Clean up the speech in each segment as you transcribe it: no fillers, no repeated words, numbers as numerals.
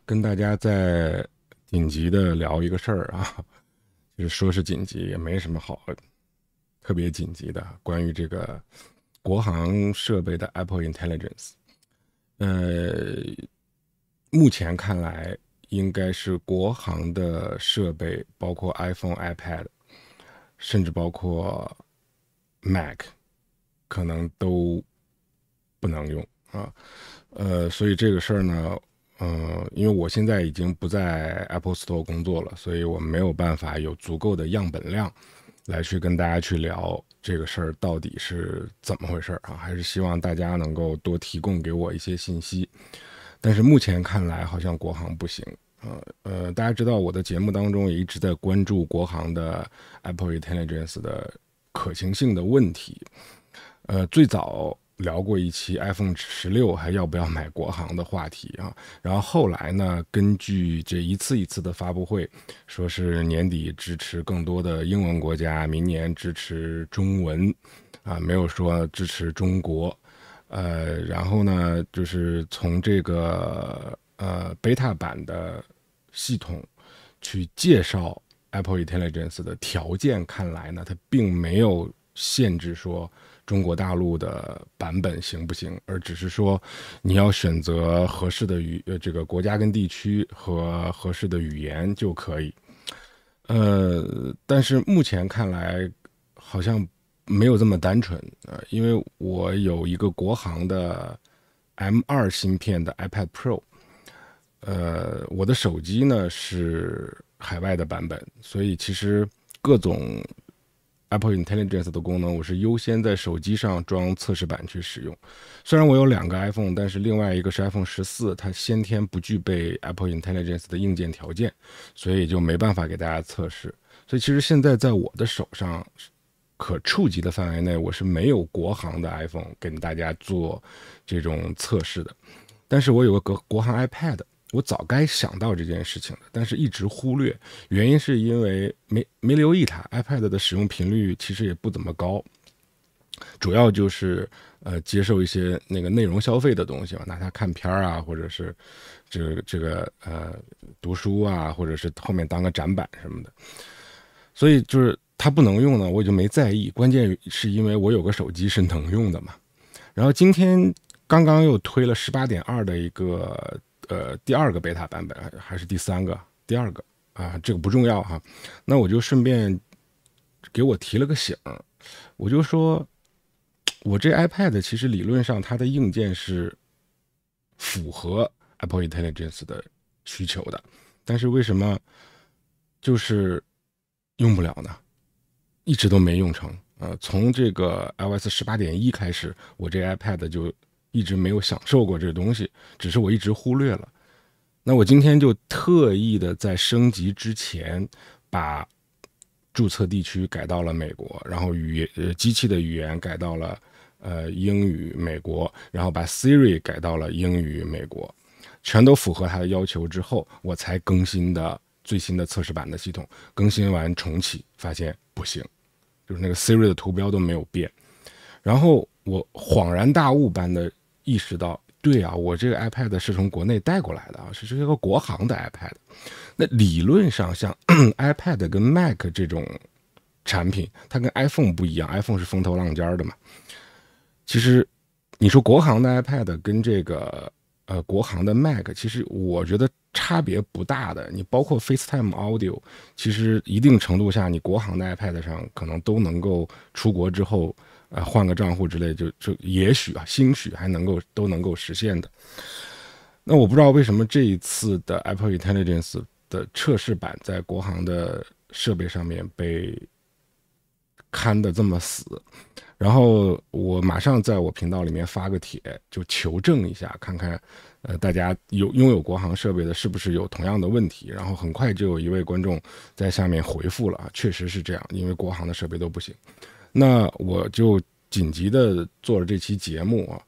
跟大家再紧急的聊一个事儿啊，就是说是紧急，也没什么好特别紧急的，关于这个国行设备的 Apple Intelligence。呃，目前看来，应该是国行的设备，包括 iPhone、iPad，甚至包括 Mac，可能都不能用啊。所以这个事儿呢，因为我现在已经不在 Apple Store 工作了，所以我没有办法有足够的样本量来去跟大家去聊这个事儿到底是怎么回事啊。还是希望大家能够多提供给我一些信息。但是目前看来，好像国行不行。大家知道我的节目当中也一直在关注国行的 Apple Intelligence 的可行性的问题。最早聊过一期 iPhone 16还要不要买国行的话题啊，然后后来呢，根据这一次一次的发布会，说是年底支持更多的英文国家，明年支持中文，啊，没有说支持中国。然后呢，就是从这个beta 版的系统去介绍 Apple Intelligence 的条件看来呢，它并没有限制说中国大陆的版本行不行，而只是说你要选择合适的这个国家跟地区和合适的语言就可以。但是目前看来好像没有这么单纯。因为我有一个国行的 M2芯片的 iPad Pro，我的手机呢是海外的版本，所以其实各种 Apple Intelligence 的功能，我是优先在手机上装测试版去使用。虽然我有2个 iPhone，但是另外一个是 iPhone 14，它先天不具备 Apple Intelligence 的硬件条件，所以就没办法给大家测试。所以其实现在在我的手上可触及的范围内，我是没有国行的 iPhone 跟大家做这种测试的。但是我有个国行 iPad，我早该想到这件事情的，但是一直忽略。原因是因为没留意它 iPad 的使用频率其实也不怎么高，主要就是接受一些那个内容消费的东西嘛，拿它看片啊，或者是这个读书啊，或者是后面当个展板什么的。所以就是它不能用呢，我就没在意。关键是因为我有个手机是能用的嘛。然后今天刚刚又推了18.2的一个第2个 beta 版本，还是第3个？第2个啊，这个不重要哈。那我就顺便给我提了个醒，我就说，我这 iPad 其实理论上它的硬件是符合 Apple Intelligence 的需求的，但是为什么就是用不了呢？一直都没用成。从这个 iOS 18.1开始，我这 iPad 就一直没有享受过这个东西，只是我一直忽略了。那我今天就特意的在升级之前，把注册地区改到了美国，然后机器的语言改到了英语美国，然后把 Siri 改到了英语美国，全都符合它的要求之后，我才更新的最新的测试版的系统。更新完重启，发现不行，就是那个 Siri 的图标都没有变。然后我恍然大悟般的意识到，对啊，我这个 iPad 是从国内带过来的啊，是这个国行的 iPad。那理论上，像iPad 跟 Mac 这种产品，它跟 iPhone 不一样，iPhone 是风头浪尖的嘛。其实你说国行的 iPad 跟这个国行的 Mac， 其实我觉得差别不大的。你包括 FaceTime Audio， 其实一定程度下，你国行的 iPad 上可能都能够出国之后，换个账户之类，就也许啊，兴许还都能够实现的。那我不知道为什么这一次的 Apple Intelligence 的测试版在国行的设备上面被看得这么死。然后我马上在我频道里面发个帖，就求证一下，看看大家拥有国行设备的是不是有同样的问题。然后很快就有一位观众在下面回复了，确实是这样，因为国行的设备都不行。那我就紧急的做了这期节目啊。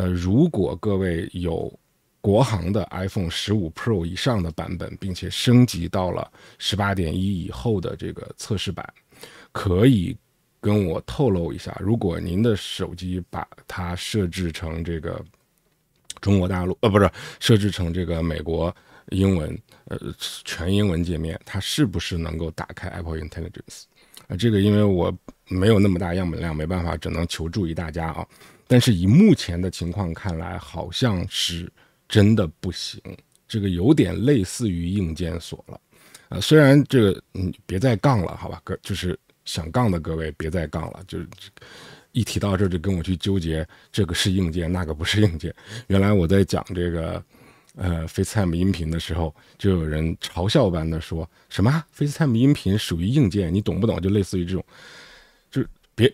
如果各位有国行的 iPhone 15 Pro 以上的版本，并且升级到了18.1以后的这个测试版，可以跟我透露一下，如果您的手机把它设置成这个中国大陆，不是设置成这个美国英文，全英文界面，它是不是能够打开 Apple Intelligence？这个因为我没有那么大样本量，没办法，只能求助于大家啊。但是以目前的情况看来，好像是真的不行，这个有点类似于硬件锁了。虽然这个别再杠了，好吧，就是想杠的各位别再杠了，就是一提到这就跟我去纠结这个是硬件，那个不是硬件。原来我在讲这个FaceTime 音频的时候，就有人嘲笑般的说什么 FaceTime 音频属于硬件，你懂不懂？就类似于这种，就是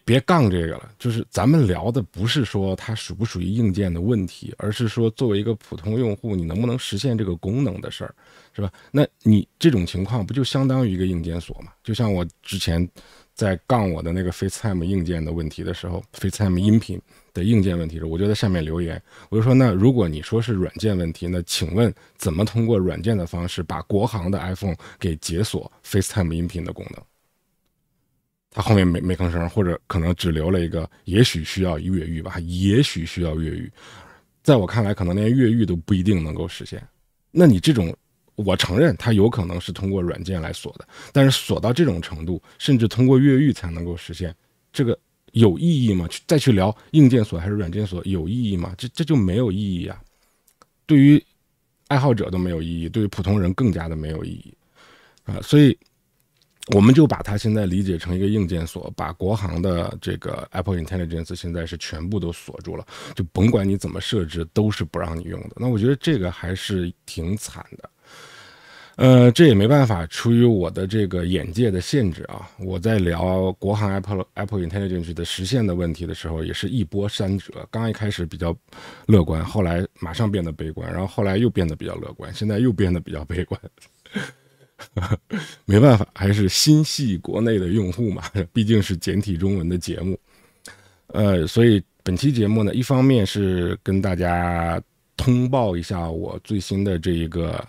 别杠这个了。就是咱们聊的不是说它属不属于硬件的问题，而是说作为一个普通用户，你能不能实现这个功能的事儿，是吧？那你这种情况不就相当于一个硬件锁吗？就像我之前在杠我的那个 FaceTime 硬件的问题的时候 ，FaceTime 音频的硬件问题时，我就在下面留言，我就说，那如果你说是软件问题，那请问怎么通过软件的方式把国行的 iPhone 给解锁 FaceTime 音频的功能？他后面没吭声，或者可能只留了一个，也许需要越狱吧，也许需要越狱。在我看来，可能连越狱都不一定能够实现。那你这种，我承认它有可能是通过软件来锁的，但是锁到这种程度，甚至通过越狱才能够实现，这个有意义吗？再去聊硬件锁还是软件锁有意义吗？这就没有意义啊！对于爱好者都没有意义，对于普通人更加的没有意义啊！所以我们就把它现在理解成一个硬件锁，把国行的这个 Apple Intelligence 现在是全部都锁住了，就甭管你怎么设置，都是不让你用的。那我觉得这个还是挺惨的。这也没办法，出于我的这个眼界的限制啊，我在聊国行 Apple Intelligence 的实现的问题的时候，也是一波三折。刚一开始比较乐观，后来马上变得悲观，然后后来又变得比较乐观，现在又变得比较悲观。没办法，还是心系国内的用户嘛，毕竟是简体中文的节目。所以本期节目呢，一方面是跟大家通报一下我最新的这一个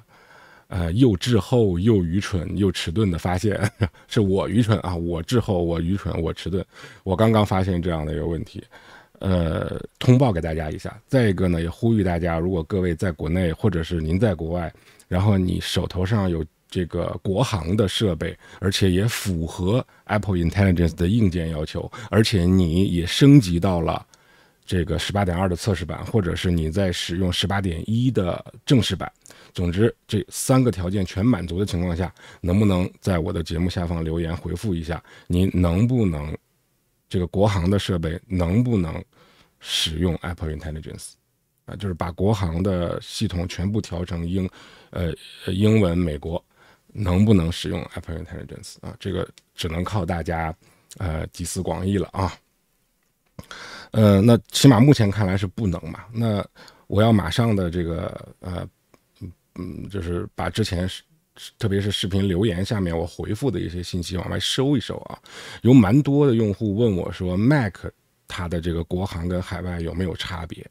又滞后又愚蠢又迟钝的发现，是我愚蠢啊，我滞后，我愚蠢，我迟钝，我刚刚发现这样的一个问题，通报给大家一下。再一个呢，也呼吁大家，如果各位在国内或者是您在国外，然后你手头上有这个国行的设备，而且也符合 Apple Intelligence 的硬件要求，而且你也升级到了这个 18.2 的测试版，或者是你在使用 18.1 的正式版，总之这3个条件全满足的情况下，能不能在我的节目下方留言回复一下，你能不能这个国行的设备能不能使用 Apple Intelligence 啊？就是把国行的系统全部调成英文美国，能不能使用 Apple Intelligence 啊？这个只能靠大家集思广益了啊。那起码目前看来是不能嘛。那我要马上的这个就是把之前特别是视频留言下面我回复的一些信息往外收一收啊。有蛮多的用户问我说 Mac 它的这个国行跟海外有没有差别？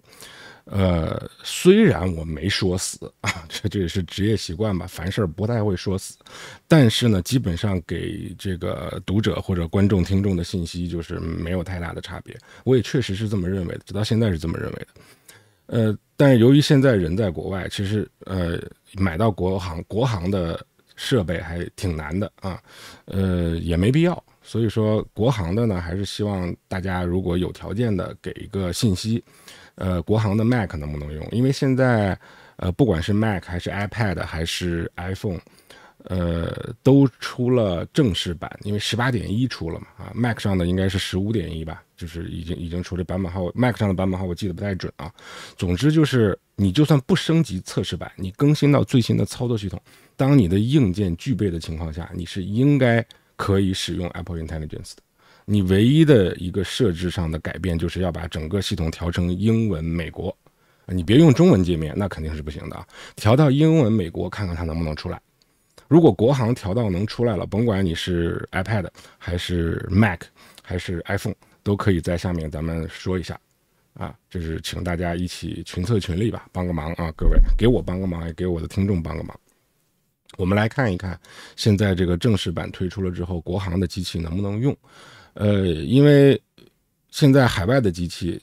虽然我没说死啊，这也是职业习惯吧，凡事不太会说死，但是呢，基本上给这个读者或者观众听众的信息就是没有太大的差别，我也确实是这么认为的，直到现在是这么认为的。但是由于现在人在国外，其实买到国行的设备还挺难的啊，也没必要。所以说国行的呢，还是希望大家如果有条件的给一个信息。国行的 Mac 能不能用？因为现在不管是 Mac 还是 iPad 还是 iPhone，都出了正式版，因为 18.1 出了嘛啊 ，Mac 上的应该是 15.1 吧，就是已经出了版本号 ，Mac 上的版本号我记得不太准啊。总之就是你就算不升级测试版，你更新到最新的操作系统，当你的硬件具备的情况下，你是应该可以使用 Apple Intelligence 的。你唯一的一个设置上的改变，就是要把整个系统调成英文美国，你别用中文界面，那肯定是不行的啊。调到英文美国，看看它能不能出来。如果国行调到能出来了，甭管你是 iPad 还是 Mac 还是 iPhone， 都可以在下面咱们说一下啊。就是请大家一起群策群力吧，帮个忙啊，各位给我帮个忙，也给我的听众帮个忙。我们来看一看，现在这个正式版推出了之后，国行的机器能不能用？因为现在海外的机器，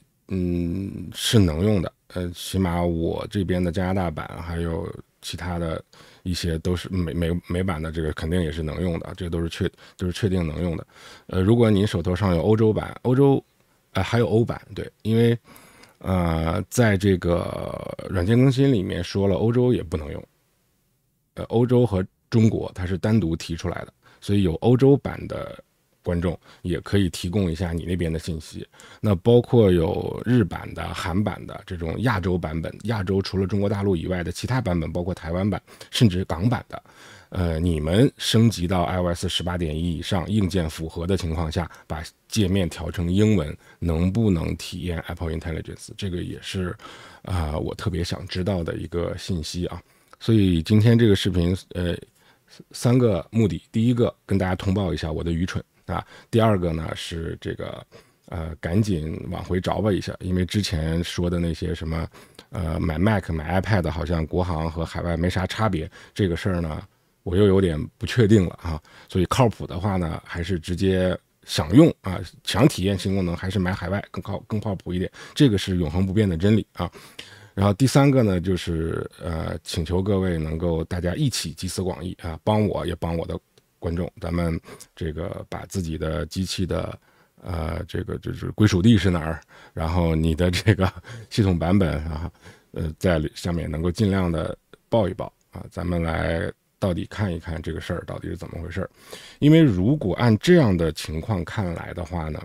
是能用的。起码我这边的加拿大版，还有其他的一些都是美版的，这个肯定也是能用的，这个都是确定能用的。如果您手头上有欧洲版，还有欧版，对，因为在这个软件更新里面说了，欧洲也不能用。欧洲和中国它是单独提出来的，所以有欧洲版的观众也可以提供一下你那边的信息。那包括有日版的、韩版的这种亚洲版本，亚洲除了中国大陆以外的其他版本，包括台湾版，甚至港版的，你们升级到 iOS 18.1以上，硬件符合的情况下，把界面调成英文，能不能体验 Apple Intelligence？ 这个也是我特别想知道的一个信息啊。所以今天这个视频3个目的，第一个跟大家通报一下我的愚蠢啊，第二个呢是这个赶紧往回找吧一下，因为之前说的那些什么买 Mac 买 iPad 好像国行和海外没啥差别，这个事儿呢我又有点不确定了啊，所以靠谱的话呢还是直接想用啊，想体验新功能还是买海外更靠谱一点，这个是永恒不变的真理啊。然后第三个呢，就是请求各位能够大家一起集思广益啊，帮我也帮我的观众，咱们这个把自己的机器的这个就是归属地是哪儿，然后你的这个系统版本啊，在下面能够尽量的报一报啊，咱们来到底看一看这个事儿到底是怎么回事。因为如果按这样的情况看来的话呢，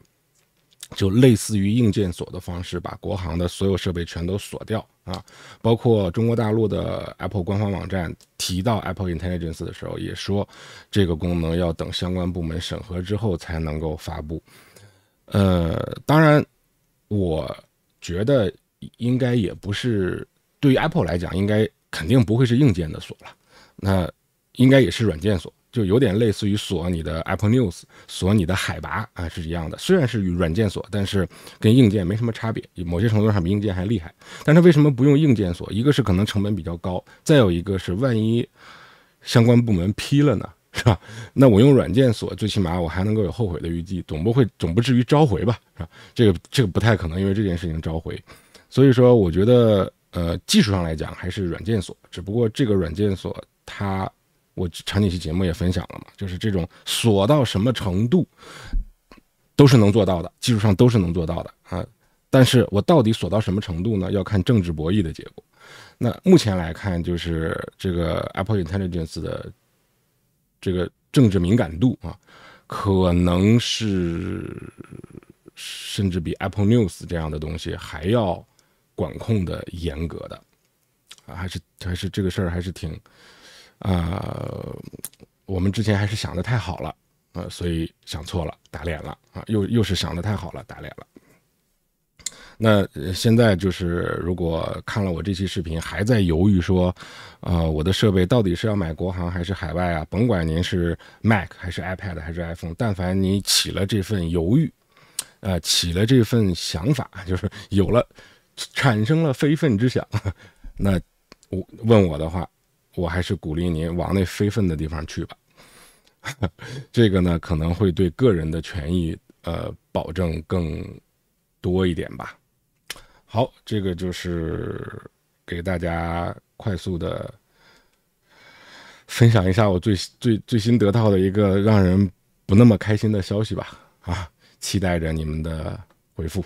就类似于硬件锁的方式，把国行的所有设备全都锁掉啊！包括中国大陆的 Apple 官方网站提到 Apple Intelligence 的时候，也说这个功能要等相关部门审核之后才能够发布。当然，我觉得应该也不是对于 Apple 来讲，应该肯定不会是硬件的锁了，那应该也是软件锁。就有点类似于锁你的 Apple News， 锁你的海拔啊，是一样的。虽然是软件锁，但是跟硬件没什么差别，某些程度上比硬件还厉害。但它为什么不用硬件锁？一个是可能成本比较高，再有一个是万一相关部门批了呢，是吧？那我用软件锁，最起码我还能够有后悔的余地，总不至于召回吧，是吧？这个不太可能，因为这件事情召回。所以说，我觉得技术上来讲还是软件锁，只不过这个软件锁我场景期节目也分享了嘛，就是这种锁到什么程度都是能做到的，技术上都是能做到的啊。但是我到底锁到什么程度呢？要看政治博弈的结果。那目前来看，就是这个 Apple Intelligence 的这个政治敏感度啊，可能是甚至比 Apple News 这样的东西还要管控的严格的啊，还是这个事儿还是挺。我们之前还是想的太好了，所以想错了，打脸了啊，又是想的太好了，打脸了。那现在就是如果看了我这期视频还在犹豫说，我的设备到底是要买国行还是海外啊？甭管您是 Mac 还是 iPad 还是 iPhone， 但凡你起了这份犹豫，起了这份想法，就是产生了非分之想，那问我的话，我还是鼓励您往那非分的地方去吧。这个呢，可能会对个人的权益保证更多一点吧。好，这个就是给大家快速的分享一下我最新得到的一个让人不那么开心的消息吧。期待着你们的回复。